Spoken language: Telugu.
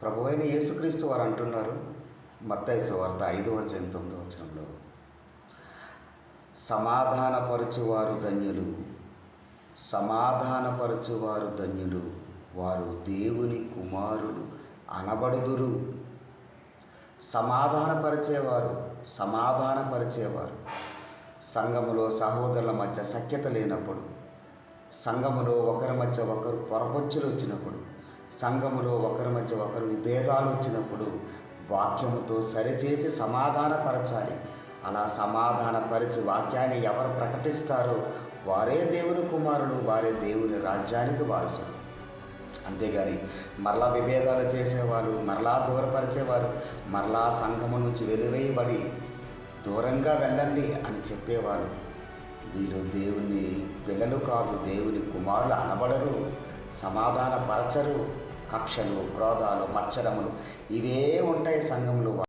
ప్రభువైన యేసుక్రీస్తు వారు అంటున్నారు, మత్తయి సువార్త 5:9 సమాధానపరచువారు ధన్యులు, సమాధానపరచువారు ధన్యులు, వారు దేవుని కుమారులు అనబడుదురు. సమాధానపరిచేవారు సంఘములో సహోదరుల మధ్య సఖ్యత లేనప్పుడు, సంఘములో ఒకరి మధ్య ఒకరు పొరపొచ్చులు వచ్చినప్పుడు, సంఘములో ఒకరి మధ్య ఒకరు విభేదాలు వచ్చినప్పుడు వాక్యముతో సరిచేసి సమాధానపరచాలి. అలా సమాధానపరిచి వాక్యాన్ని ఎవరు ప్రకటిస్తారో వారే దేవుని కుమారుడు, వారే దేవుని రాజ్యానికి వారసులు. అంతేగాని మరలా విభేదాలు చేసేవారు, మరలా దూరపరిచేవారు, మరలా సంఘము నుంచి వెలివేయబడి దూరంగా వెళ్ళండి అని చెప్పేవారు వీరు దేవుని పిల్లలు కాదు, దేవుని కుమారులు అనబడరు. సమాధానపరచరు. కక్షలు, క్రోధాలు, మత్సరములు ఇవే ఉంటాయి సంఘంలో.